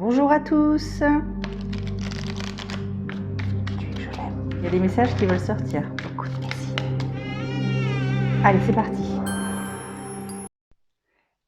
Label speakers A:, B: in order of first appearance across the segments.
A: Bonjour à tous. Il y a des messages qui veulent sortir. Écoute, merci. Allez, c'est parti.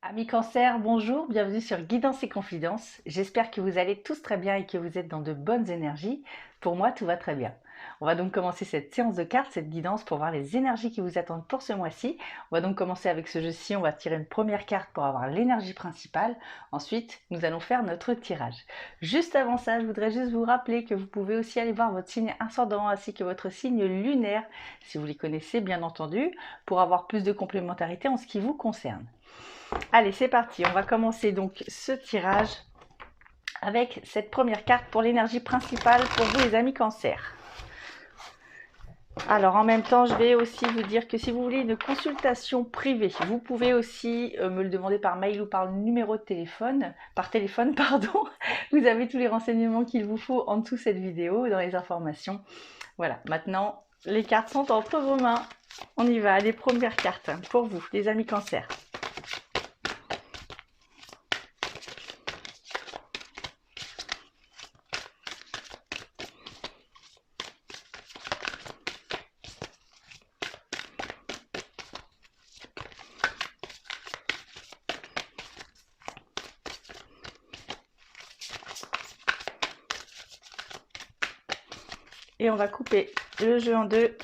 A: Amis Cancer, bonjour, bienvenue sur Guidance et Confidences. J'espère que vous allez tous très bien et que vous êtes dans de bonnes énergies. Pour moi, tout va très bien. On va donc commencer cette séance de cartes, cette guidance pour voir les énergies qui vous attendent pour ce mois-ci. On va donc commencer avec ce jeu-ci, on va tirer une première carte pour avoir l'énergie principale. Ensuite, nous allons faire notre tirage. Juste avant ça, je voudrais juste vous rappeler que vous pouvez aussi aller voir votre signe ascendant ainsi que votre signe lunaire, si vous les connaissez bien entendu, pour avoir plus de complémentarité en ce qui vous concerne. Allez, c'est parti, on va commencer donc ce tirage avec cette première carte pour l'énergie principale pour vous les amis Cancer. Alors en même temps, je vais aussi vous dire que si vous voulez une consultation privée, vous pouvez aussi me le demander par mail ou par numéro de téléphone, pardon. Vous avez tous les renseignements qu'il vous faut en dessous de cette vidéo, dans les informations. Voilà, maintenant les cartes sont entre vos mains. On y va, les premières cartes pour vous, les amis Cancer. Et on va couper le jeu en deux.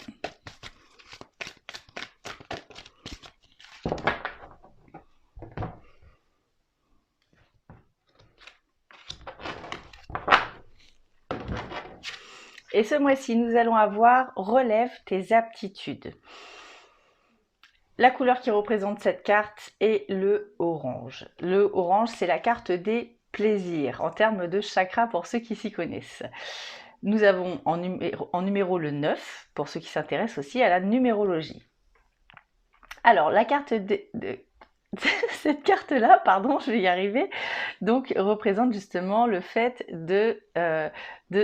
A: Et ce mois-ci, nous allons avoir « Relève tes aptitudes ». La couleur qui représente cette carte est le orange. Le orange, c'est la carte des plaisirs, en termes de chakra pour ceux qui s'y connaissent. Nous avons en numéro le 9, pour ceux qui s'intéressent aussi à la numérologie. Alors, la carte cette carte-là, pardon, je vais y arriver, donc représente justement le fait de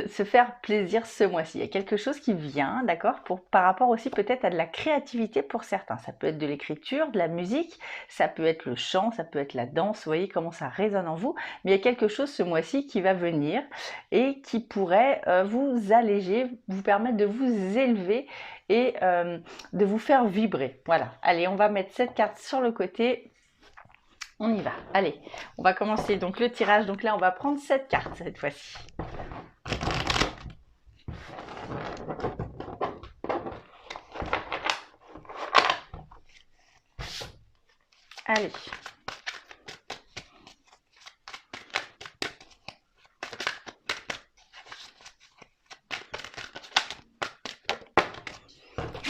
A: se faire plaisir ce mois-ci. Il y a quelque chose qui vient, d'accord, par rapport aussi peut-être à de la créativité pour certains. Ça peut être de l'écriture, de la musique, ça peut être le chant, ça peut être la danse, vous voyez comment ça résonne en vous. Mais il y a quelque chose ce mois-ci qui va venir et qui pourrait vous alléger, vous permettre de vous élever et de vous faire vibrer. Voilà, allez, on va mettre cette carte sur le côté. On y va. Allez, on va commencer donc le tirage. Donc là, on va prendre cette carte cette fois-ci. Allez.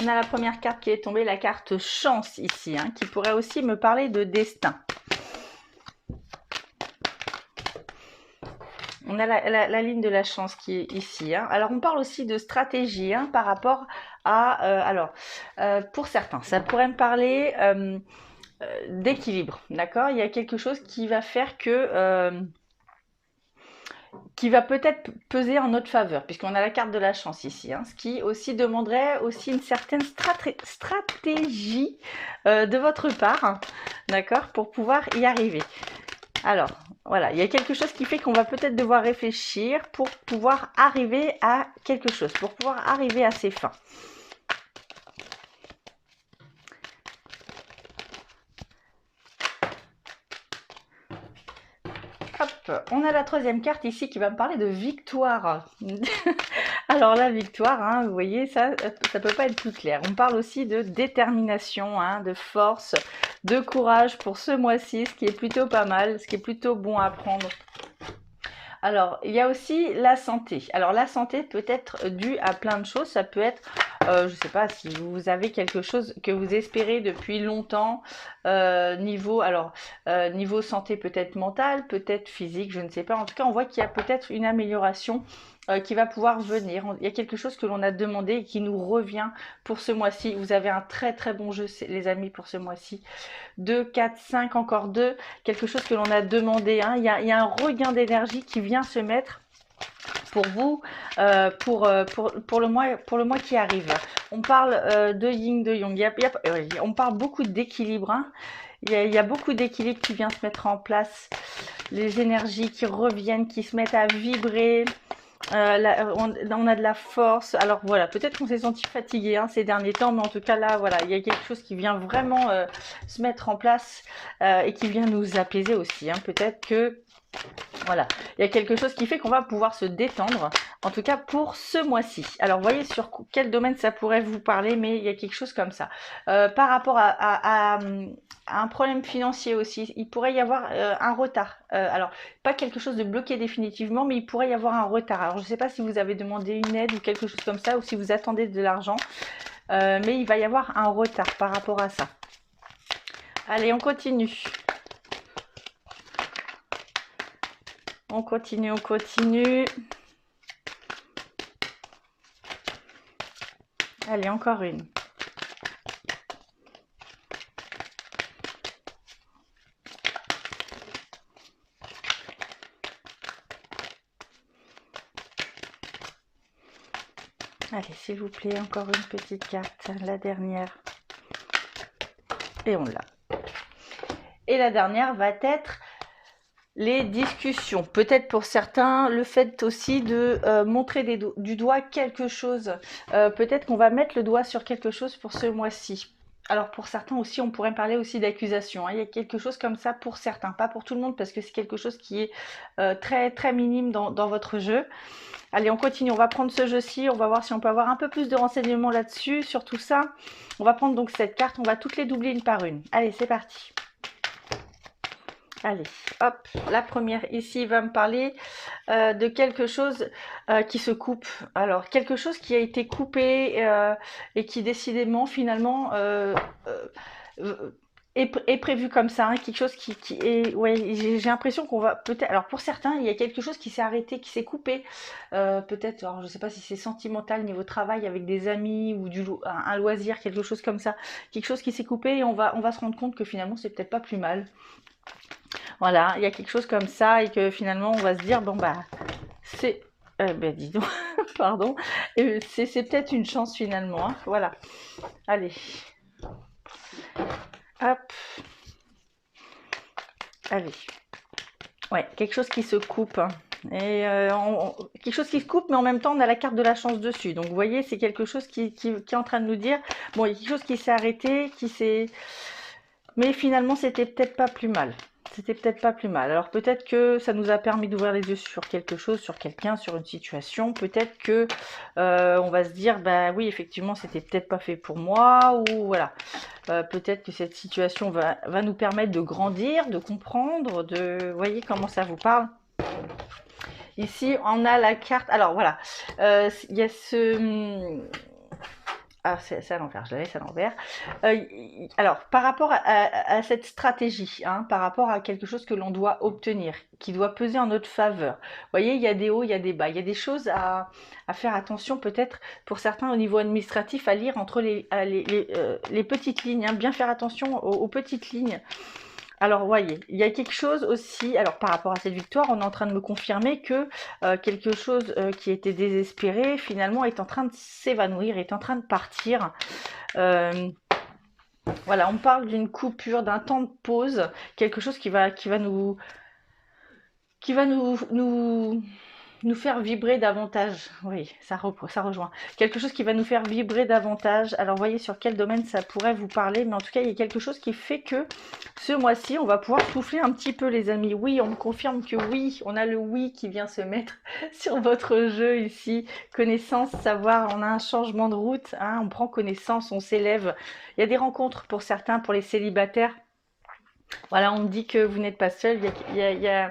A: On a la première carte qui est tombée, la carte chance ici, hein, qui pourrait aussi me parler de destin. On a la ligne de la chance qui est ici. Hein. Alors, on parle aussi de stratégie hein, par rapport à... pour certains, ça pourrait me parler d'équilibre, d'accord? Il y a quelque chose qui va faire que... qui va peut-être peser en notre faveur, puisqu'on a la carte de la chance ici, hein, ce qui aussi demanderait aussi une certaine stratégie de votre part, hein, d'accord, pour pouvoir y arriver. Alors, voilà, il y a quelque chose qui fait qu'on va peut-être devoir réfléchir pour pouvoir arriver à quelque chose, pour pouvoir arriver à ses fins. Hop, on a la troisième carte ici qui va me parler de victoire. Alors la victoire, hein, vous voyez, ça peut pas être plus clair. On parle aussi de détermination, hein, de force, de courage pour ce mois-ci, ce qui est plutôt pas mal, ce qui est plutôt bon à prendre. Alors, il y a aussi la santé. Alors, la santé peut être due à plein de choses. Ça peut être, je ne sais pas, si vous avez quelque chose que vous espérez depuis longtemps, niveau santé peut-être mentale, peut-être physique, je ne sais pas. En tout cas, on voit qu'il y a peut-être une amélioration qui va pouvoir venir. Il y a quelque chose que l'on a demandé et qui nous revient pour ce mois-ci. Vous avez un très très bon jeu, les amis, pour ce mois-ci. 2, 4, 5, encore 2. Quelque chose que l'on a demandé. Hein. Il y a un regain d'énergie qui vient se mettre pour vous, pour le mois qui arrive. On parle de yin, de yang. On parle beaucoup d'équilibre. Hein. Il y a beaucoup d'équilibre qui vient se mettre en place. Les énergies qui reviennent, qui se mettent à vibrer. On a de la force. Alors voilà, peut-être qu'on s'est senti fatigué ces derniers temps, mais en tout cas là, voilà, il y a quelque chose qui vient vraiment se mettre en place et qui vient nous apaiser aussi. Peut-être que voilà, il y a quelque chose qui fait qu'on va pouvoir se détendre, en tout cas pour ce mois-ci. Alors, voyez sur quel domaine ça pourrait vous parler, mais il y a quelque chose comme ça. Par rapport à un problème financier aussi, il pourrait y avoir un retard. Alors, pas quelque chose de bloqué définitivement, mais il pourrait y avoir un retard. Alors, je ne sais pas si vous avez demandé une aide ou quelque chose comme ça, ou si vous attendez de l'argent, mais il va y avoir un retard par rapport à ça. Allez, on continue. On continue, on continue. Allez, encore une. Allez, s'il vous plaît, encore une petite carte, la dernière. Et on l'a. Et la dernière va être les discussions. Peut-être pour certains, le fait aussi de montrer du doigt quelque chose. Peut-être qu'on va mettre le doigt sur quelque chose pour ce mois-ci. Alors pour certains aussi, on pourrait parler aussi d'accusation. Il y a quelque chose comme ça pour certains, pas pour tout le monde parce que c'est quelque chose qui est très très minime dans votre jeu. Allez, on continue, on va prendre ce jeu-ci, on va voir si on peut avoir un peu plus de renseignements là-dessus, sur tout ça. On va prendre donc cette carte, on va toutes les doubler une par une. Allez, c'est parti. Allez, hop, la première ici va me parler de quelque chose qui se coupe. Alors, quelque chose qui a été coupé et qui décidément, finalement, est prévu comme ça. Quelque chose qui est... Ouais, j'ai l'impression qu'on va peut-être... Alors, pour certains, il y a quelque chose qui s'est arrêté, qui s'est coupé. Peut-être, alors je ne sais pas si c'est sentimental niveau travail avec des amis ou un loisir, quelque chose comme ça. Quelque chose qui s'est coupé et on va se rendre compte que finalement, c'est peut-être pas plus mal. Voilà, il y a quelque chose comme ça et que finalement on va se dire bon bah c'est dis donc pardon, c'est peut-être une chance finalement. Voilà. Allez. Hop. Allez. Ouais, quelque chose qui se coupe. Et quelque chose qui se coupe, mais en même temps on a la carte de la chance dessus. Donc vous voyez, c'est quelque chose qui est en train de nous dire bon, il y a quelque chose qui s'est arrêté, mais finalement c'était peut-être pas plus mal. C'était peut-être pas plus mal. Alors peut-être que ça nous a permis d'ouvrir les yeux sur quelque chose, sur quelqu'un, sur une situation. Peut-être que on va se dire, bah oui, effectivement, c'était peut-être pas fait pour moi, ou voilà. Peut-être que cette situation va nous permettre de grandir, de comprendre, vous voyez comment ça vous parle. Ici, on a la carte. Alors voilà, il y a ce... Ah, c'est à l'envers, je la laisse à l'envers. Alors, par rapport à cette stratégie, par rapport à quelque chose que l'on doit obtenir, qui doit peser en notre faveur. Vous voyez, il y a des hauts, il y a des bas. Il y a des choses à faire attention, peut-être, pour certains au niveau administratif, à lire entre les petites lignes. Bien faire attention aux petites lignes. Alors, voyez, il y a quelque chose aussi, alors par rapport à cette victoire, on est en train de me confirmer que quelque chose qui était désespéré, finalement, est en train de s'évanouir, est en train de partir. Voilà, on parle d'une coupure, d'un temps de pause, quelque chose qui va nous faire vibrer davantage. Oui, ça rejoint. Quelque chose qui va nous faire vibrer davantage. Alors, voyez sur quel domaine ça pourrait vous parler. Mais en tout cas, il y a quelque chose qui fait que ce mois-ci, on va pouvoir souffler un petit peu, les amis. Oui, on me confirme que oui, on a le oui qui vient se mettre sur votre jeu ici. Connaissance, savoir, on a un changement de route. On prend connaissance, on s'élève. Il y a des rencontres pour certains, pour les célibataires. Voilà, on me dit que vous n'êtes pas seul. Il y a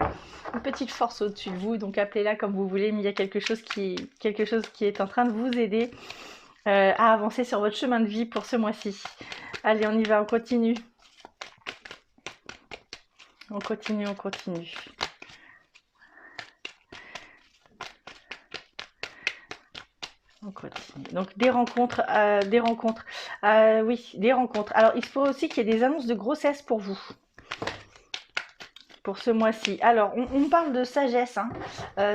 A: une petite force au-dessus de vous, donc appelez-la comme vous voulez, mais il y a quelque chose qui est en train de vous aider à avancer sur votre chemin de vie pour ce mois-ci. Allez, on y va, on continue. On continue, on continue. On continue. Donc des rencontres, oui, des rencontres. Alors il faut aussi qu'il y ait des annonces de grossesse pour vous. Pour ce mois-ci. Alors, on parle de sagesse.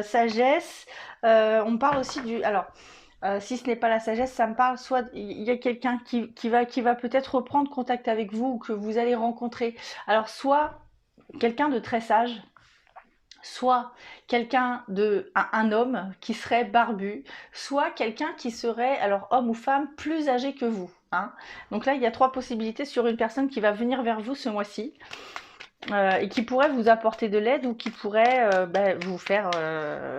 A: Sagesse, on parle aussi du... Alors, Si ce n'est pas la sagesse, ça me parle, soit il y a quelqu'un qui va peut-être reprendre contact avec vous ou que vous allez rencontrer. Alors, soit quelqu'un de très sage, soit un homme qui serait barbu, soit quelqu'un qui serait, alors homme ou femme, plus âgé que vous. Hein. Donc là, il y a 3 possibilités sur une personne qui va venir vers vous ce mois-ci. Et qui pourrait vous apporter de l'aide ou qui pourrait vous faire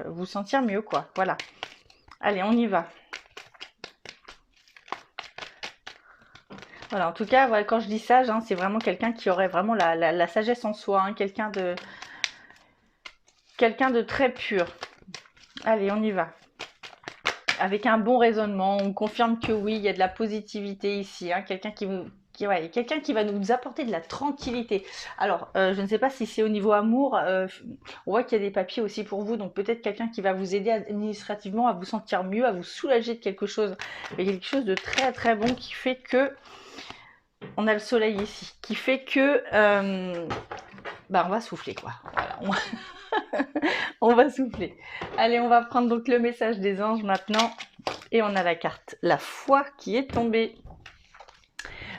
A: vous sentir mieux, quoi. Voilà. Allez, on y va. Voilà, en tout cas, voilà, quand je dis sage, hein, c'est vraiment quelqu'un qui aurait vraiment la sagesse en soi, hein, quelqu'un de très pur. Allez, on y va. Avec un bon raisonnement, on confirme que oui, il y a de la positivité ici, hein, quelqu'un quelqu'un qui va nous apporter de la tranquillité. Alors, je ne sais pas si c'est au niveau amour, on voit qu'il y a des papiers aussi pour vous, donc peut-être quelqu'un qui va vous aider administrativement à vous sentir mieux, à vous soulager de quelque chose. Il y a quelque chose de très très bon qui fait que, on a le soleil ici, qui fait que, on va souffler quoi. Voilà, on va souffler. Allez, on va prendre donc le message des anges maintenant. Et on a la carte la foi qui est tombée.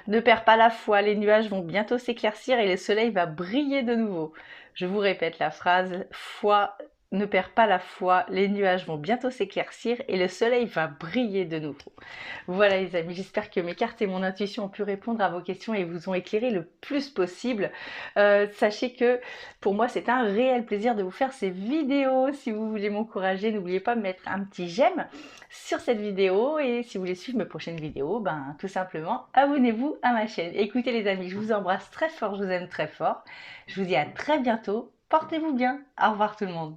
A: Ne perds pas la foi, les nuages vont bientôt s'éclaircir et le soleil va briller de nouveau. Je vous répète la phrase, foi, ne perds pas la foi, les nuages vont bientôt s'éclaircir et le soleil va briller de nouveau. Voilà les amis, j'espère que mes cartes et mon intuition ont pu répondre à vos questions et vous ont éclairé le plus possible. Sachez que pour moi c'est un réel plaisir de vous faire ces vidéos. Si vous voulez m'encourager, n'oubliez pas de mettre un petit j'aime sur cette vidéo et si vous voulez suivre mes prochaines vidéos, tout simplement abonnez-vous à ma chaîne. Écoutez les amis, je vous embrasse très fort, je vous aime très fort. Je vous dis à très bientôt, portez-vous bien, au revoir tout le monde.